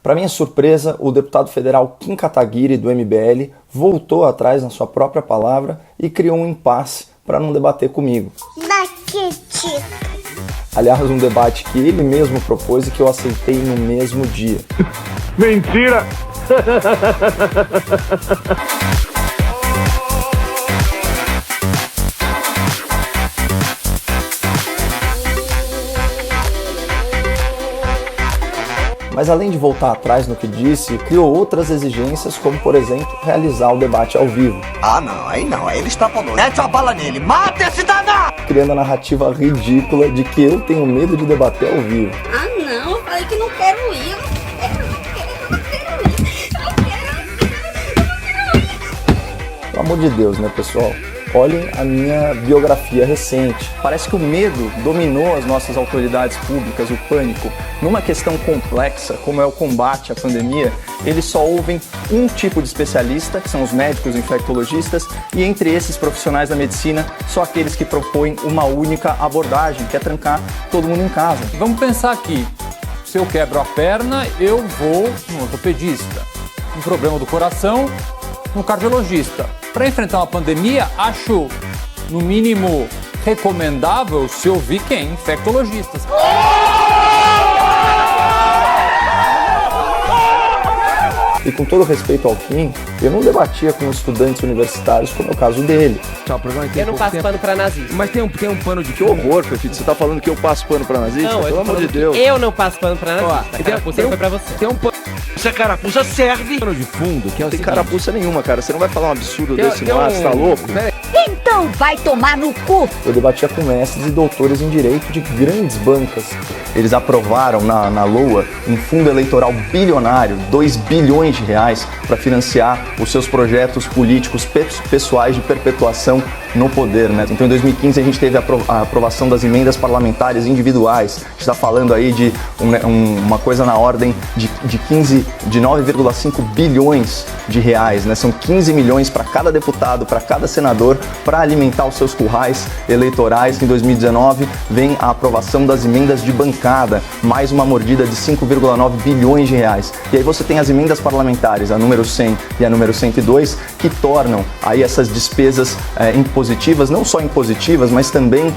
Para minha surpresa, o deputado federal Kim Kataguiri, do MBL, voltou atrás na sua própria palavra e criou um impasse para não debater comigo. Aliás, um debate que ele mesmo propôs e que eu aceitei no mesmo dia. Mentira! Mas além de voltar atrás no que disse, criou outras exigências, como por exemplo, realizar o debate ao vivo. Ah não, aí ele está falando. Mete a bala nele, mata esse danado! Criando a narrativa ridícula de que eu tenho medo de debater ao vivo. Ah não, eu falei que não quero ir, eu não quero ir. Pelo amor de Deus, né, pessoal? Olhem a minha biografia recente. Parece que o medo dominou as nossas autoridades públicas, o pânico. Numa questão complexa, como é o combate à pandemia, eles só ouvem um tipo de especialista, que são os médicos infectologistas, e entre esses profissionais da medicina, só aqueles que propõem uma única abordagem, que é trancar todo mundo em casa. Vamos pensar aqui. Se eu quebro a perna, eu vou no ortopedista. Um problema do coração, no cardiologista. Para enfrentar uma pandemia, acho, no mínimo, recomendável se ouvir quem? Infectologistas. E com todo respeito ao Kim, eu não debatia com estudantes universitários como é o caso dele. Eu não passo pano pra nazista. Mas tem um pano de... Que horror, Fefito. Você tá falando que eu passo pano pra nazista? Não, pelo amor de Deus. Eu não passo pano pra nazista. A carapuça não foi pra você. Tem um pano Essa carapuça serve! de fundo que é o Tem seguinte. carapuça nenhuma, cara. Você não vai falar um absurdo desse no ar, você tá louco? Então vai tomar no cu! Eu debatia com mestres e doutores em direito de grandes bancas. Eles aprovaram na LOA um fundo eleitoral bilionário, 2 bilhões de reais, para financiar os seus projetos políticos pessoais de perpetuação no poder, né? Então em 2015 a gente teve a aprovação das emendas parlamentares individuais. A gente está falando aí de uma coisa na ordem de 9,5 bilhões de reais, né? São 15 milhões para cada deputado, para cada senador, para alimentar os seus currais eleitorais. Em 2019 vem a aprovação das emendas de bancada, mais uma mordida de 5,9 bilhões de reais. E aí você tem as emendas parlamentares, a número 100 e a número 102, que tornam aí essas despesas impositivas, não só impositivas, mas também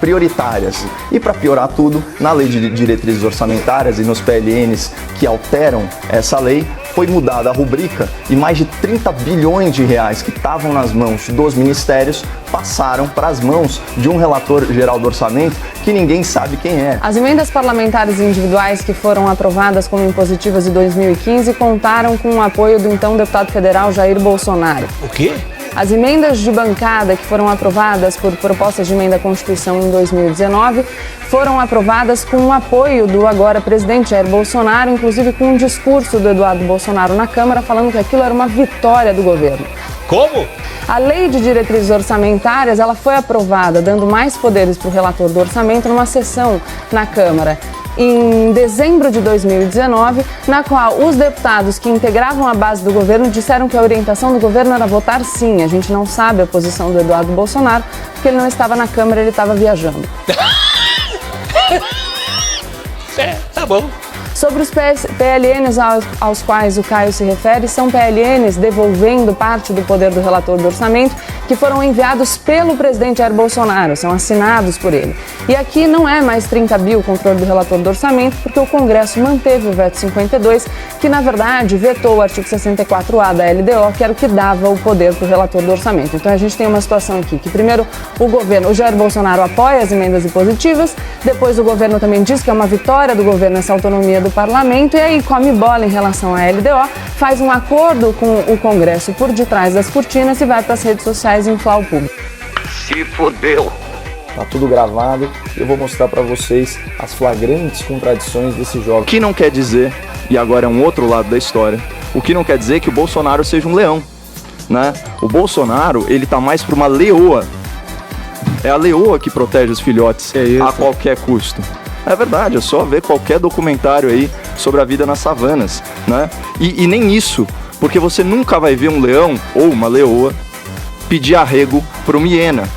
prioritárias. E para piorar tudo, na lei de diretrizes orçamentárias e nos PLNs que alteram essa lei, foi mudada a rubrica e mais de 30 bilhões de reais que estavam nas mãos dos ministérios passaram para as mãos de um relator geral do orçamento que ninguém sabe quem é. As emendas parlamentares individuais que foram aprovadas como impositivas em 2015 contaram com o apoio do então deputado federal Jair Bolsonaro. O quê? As emendas de bancada que foram aprovadas por propostas de emenda à Constituição em 2019 foram aprovadas com o apoio do agora presidente Jair Bolsonaro, inclusive com um discurso do Eduardo Bolsonaro na Câmara falando que aquilo era uma vitória do governo. Como? A lei de diretrizes orçamentárias ela foi aprovada, dando mais poderes para o relator do orçamento numa sessão na Câmara em dezembro de 2019, na qual os deputados que integravam a base do governo disseram que a orientação do governo era votar sim. A gente não sabe a posição do Eduardo Bolsonaro, porque ele não estava na Câmara, ele estava viajando. Tá bom. Sobre os PLNs aos quais o Caio se refere, são PLNs devolvendo parte do poder do relator do orçamento que foram enviados pelo presidente Jair Bolsonaro, são assinados por ele. E aqui não é mais 30 bi o controle do relator do orçamento, porque o Congresso manteve o veto 52, que na verdade vetou o artigo 64A da LDO, que era o que dava o poder para o relator do orçamento. Então a gente tem uma situação aqui que primeiro o Jair Bolsonaro apoia as emendas impositivas, depois o governo também diz que é uma vitória do governo essa autonomia do parlamento e aí come bola em relação à LDO, faz um acordo com o Congresso por detrás das cortinas e vai para as redes sociais inflar o público. Se fodeu. Tá tudo gravado, eu vou mostrar para vocês as flagrantes contradições desse jogo. O que não quer dizer, e agora é um outro lado da história, o que não quer dizer que o Bolsonaro seja um leão, né? O Bolsonaro, ele tá mais para uma leoa. É a leoa que protege os filhotes a qualquer custo. É verdade, é só ver qualquer documentário aí sobre a vida nas savanas, né? E nem isso, porque você nunca vai ver um leão ou uma leoa pedir arrego para uma hiena.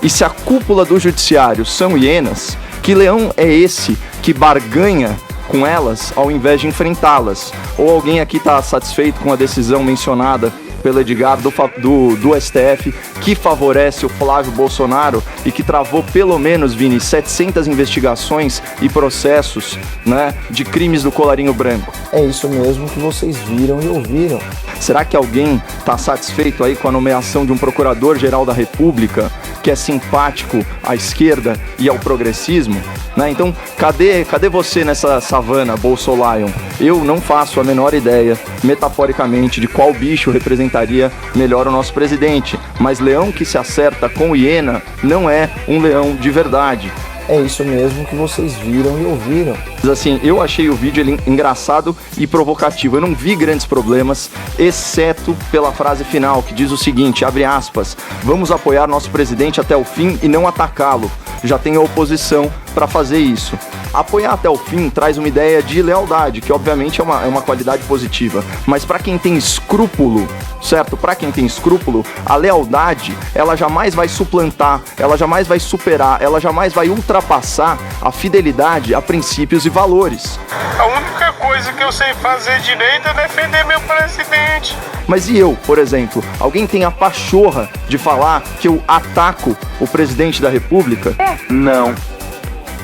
E se a cúpula do judiciário são hienas, que leão é esse que barganha com elas ao invés de enfrentá-las? Ou alguém aqui está satisfeito com a decisão mencionada pelo Edgar do STF, que favorece o Flávio Bolsonaro e que travou pelo menos, Vini, 700 investigações e processos, né, de crimes do colarinho branco? É isso mesmo que vocês viram e ouviram. Será que alguém está satisfeito aí com a nomeação de um procurador-geral da República que é simpático à esquerda e ao progressismo? Né? Então, cadê você nessa savana, Bolsolion? Eu não faço a menor ideia, metaforicamente, de qual bicho representaria melhor o nosso presidente. Mas leão que se acerta com hiena não é um leão de verdade. É isso mesmo que vocês viram e ouviram. Assim, eu achei o vídeo engraçado e provocativo. Eu não vi grandes problemas, exceto pela frase final, que diz o seguinte, abre aspas, vamos apoiar nosso presidente até o fim e não atacá-lo. Já tem a oposição para fazer isso. Apoiar até o fim traz uma ideia de lealdade, que obviamente é uma qualidade positiva. Mas para quem tem escrúpulo, certo? Para quem tem escrúpulo, a lealdade, ela jamais vai suplantar, ela jamais vai superar, ela jamais vai ultrapassar a fidelidade a princípios e valores. A única coisa que eu sei fazer direito é defender meu presidente. Mas e eu, por exemplo? Alguém tem a pachorra de falar que eu ataco o presidente da República? Não.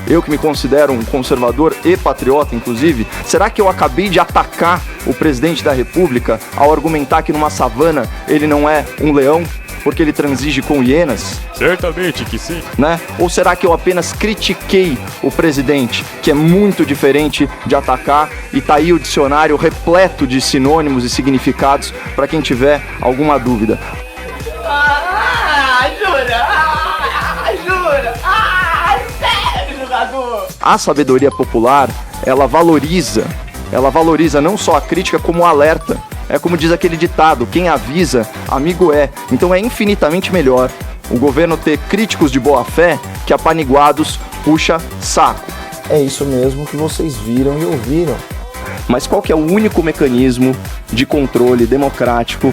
Eu que me considero um conservador e patriota, inclusive, será que eu acabei de atacar o presidente da República ao argumentar que numa savana ele não é um leão porque ele transige com hienas? Certamente que sim. Né? Ou será que eu apenas critiquei o presidente, que é muito diferente de atacar, e tá aí o dicionário repleto de sinônimos e significados para quem tiver alguma dúvida? A sabedoria popular, ela valoriza não só a crítica como o alerta. É como diz aquele ditado, quem avisa, amigo é. Então é infinitamente melhor o governo ter críticos de boa fé que apaniguados puxa saco. É isso mesmo que vocês viram e ouviram. Mas qual que é o único mecanismo de controle democrático,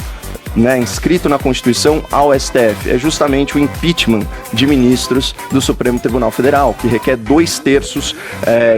né, inscrito na Constituição ao STF? É justamente o impeachment de ministros do Supremo Tribunal Federal, que requer 2/3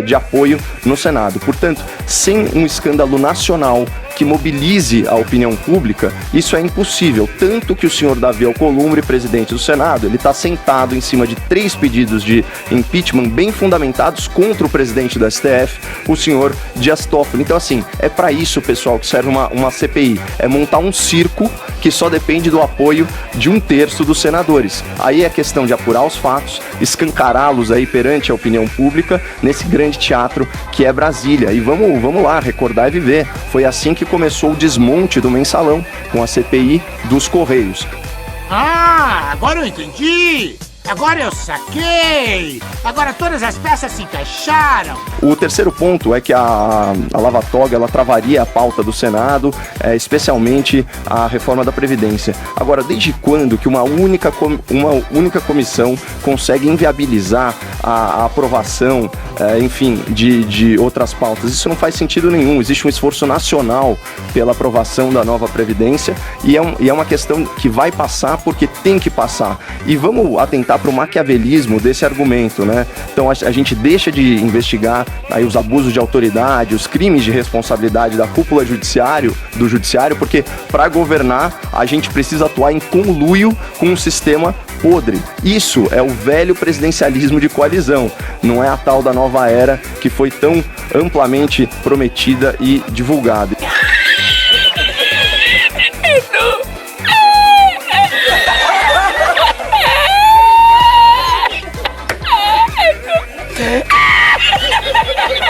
de apoio no Senado. Portanto, sem um escândalo nacional que mobilize a opinião pública, isso é impossível. Tanto que o senhor Davi Alcolumbre, presidente do Senado, ele está sentado em cima de 3 pedidos de impeachment bem fundamentados contra o presidente do STF, o senhor Dias Toffoli. Então, assim, é para isso, pessoal, que serve uma CPI. É montar um circo que só depende do apoio de 1/3 dos senadores. Aí é questão de apurar os fatos, escancará-los aí perante a opinião pública nesse grande teatro que é Brasília. E vamos lá, recordar e viver. Foi assim que começou o desmonte do Mensalão, com a CPI dos Correios. Ah, agora eu entendi! Agora eu saquei! Agora todas as peças se encaixaram! O terceiro ponto é que a Lava Toga, ela travaria a pauta do Senado, especialmente a reforma da Previdência. Agora, desde quando que uma única comissão consegue inviabilizar a aprovação, enfim, de outras pautas? Isso não faz sentido nenhum. Existe um esforço nacional pela aprovação da nova Previdência e é uma questão que vai passar porque tem que passar. E vamos atentar para o maquiavelismo desse argumento, né? Então a gente deixa de investigar aí os abusos de autoridade, os crimes de responsabilidade da cúpula do judiciário, porque para governar a gente precisa atuar em conluio com um sistema podre. Isso é o velho presidencialismo de coalizão, não é a tal da nova era que foi tão amplamente prometida e divulgada.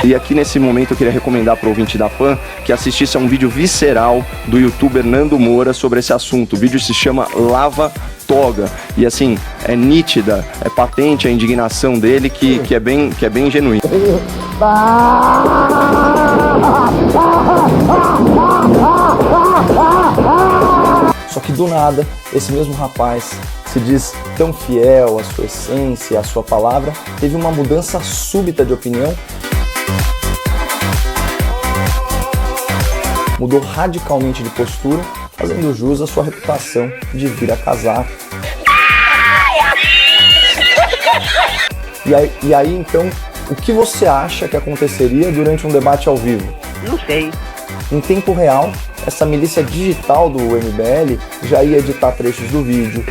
E aqui nesse momento eu queria recomendar para o ouvinte da PAN que assistisse a um vídeo visceral do youtuber Nando Moura sobre esse assunto. O vídeo se chama Lava Toga. E assim, é nítida, é patente a indignação dele que é bem genuína. Só que do nada, esse mesmo rapaz se diz tão fiel à sua essência, à sua palavra, teve uma mudança súbita de opinião. Mudou radicalmente de postura, fazendo jus à sua reputação de vir a casar. E aí, então, o que você acha que aconteceria durante um debate ao vivo? Não sei. Em tempo real, essa milícia digital do MBL já ia editar trechos do vídeo,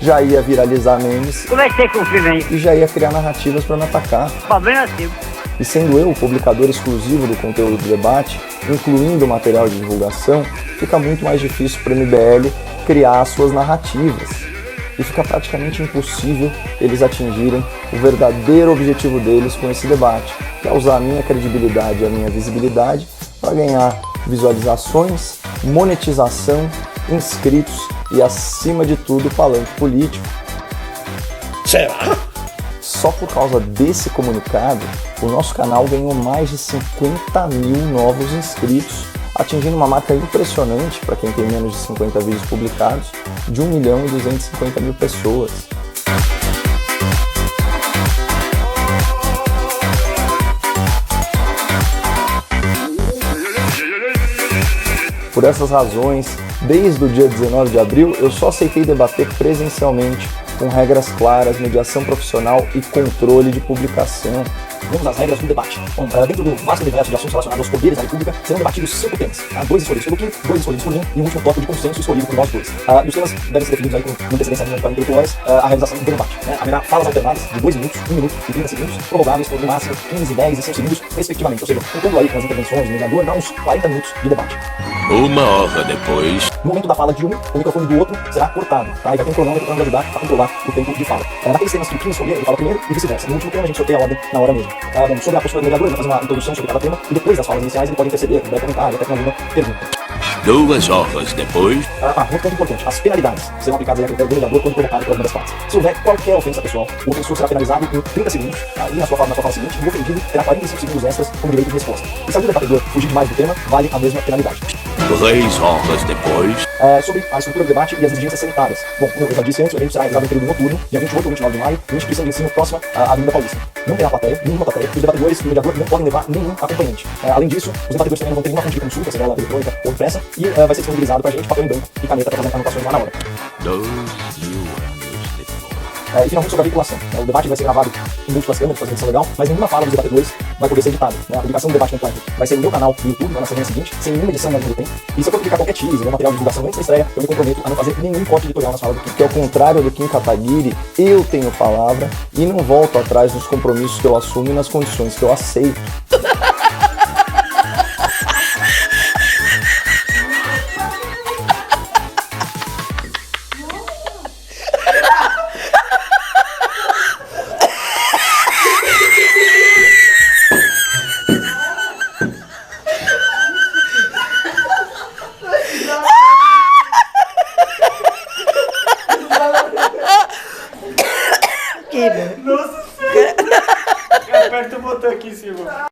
já ia viralizar memes Conversei com o filho aí. e já ia criar narrativas para me atacar. Problema seu. E sendo eu o publicador exclusivo do conteúdo do debate, incluindo material de divulgação, fica muito mais difícil para o MBL criar as suas narrativas. E fica praticamente impossível eles atingirem o verdadeiro objetivo deles com esse debate, que é usar a minha credibilidade e a minha visibilidade para ganhar visualizações, monetização, inscritos e, acima de tudo, palanque político. Será? Só por causa desse comunicado, o nosso canal ganhou mais de 50 mil novos inscritos, atingindo uma marca impressionante para quem tem menos de 50 vídeos publicados, de 1.250.000 pessoas. Por essas razões, desde o dia 19 de abril, eu só aceitei debater presencialmente, com regras claras, mediação profissional e controle de publicação. Vamos às regras do debate. Bom, dentro do vasto universo de assuntos relacionados aos poderes da República, serão debatidos 5 temas. 2 escolhidos pelo Kim, 2 escolhidos por mim e um último tópico de consenso escolhido por nós dois. E os temas devem ser definidos aí com antecedência de 48 horas a realização do debate. Haverá falas alternadas de 2 minutos, 1 minuto e 30 segundos, prorrogáveis por no máximo 15, 10 e 5 segundos, respectivamente. Ou seja, contando aí com as intervenções do mediador, dá uns 40 minutos de debate. 1 hora depois. No momento da fala de um, o microfone do outro será cortado, tá? E vai ter um cronômetro para nos ajudar a controlar o tempo de fala. Daqueles temas que o Kim escolher, ele fala primeiro e vice-versa. No último tema, a gente sorteia a ordem na hora mesmo. Bom, sobre a postura do mediador, ele vai fazer uma introdução sobre cada tema e depois das falas iniciais ele pode interceder, ele vai comentar, até com alguma pergunta. 2 horas depois. Outro ponto importante, as penalidades serão aplicadas a critério do mediador quando provocado por alguma das partes. Se houver qualquer ofensa pessoal, o ofensor será penalizado em 30 segundos, e na sua fala seguinte, o ofendido terá 45 segundos extras como direito de resposta. E se algum debatedor fugir demais do tema, vale a mesma penalidade. 3 horas depois. Sobre a estrutura do debate e as exigências sanitárias. Bom, como eu já disse antes, o evento será realizado em período noturno, dia 28 ou 29 de maio, em instituição de ensino próxima à Avenida Paulista. Não terá plateia, nenhuma plateia, os debatedores e o mediador não podem levar nenhum acompanhante. Além disso, os debatedores também não vão ter nenhuma fonte de consulta, seja ela eletrônica ou impressa, e vai ser disponibilizado pra gente papel em branco e caneta para fazer anotações lá na hora. 2 mil anos depois. E finalmente sobre a veiculação. O debate vai ser gravado em múltiplas câmeras, fazendo edição legal, mas nenhuma fala dos debatedores vai poder ser editada. A publicação do debate completo vai ser no meu canal do YouTube, na semana seguinte, sem nenhuma edição na linha do tempo. E se eu for publicar qualquer teaser ou material de divulgação antes da estreia, eu me comprometo a não fazer nenhum corte editorial nas falas do Kim. Que ao contrário do Kim Kataguiri, eu tenho palavra e não volto atrás nos compromissos que eu assumo e nas condições que eu aceito. Aperta o botão aqui em cima.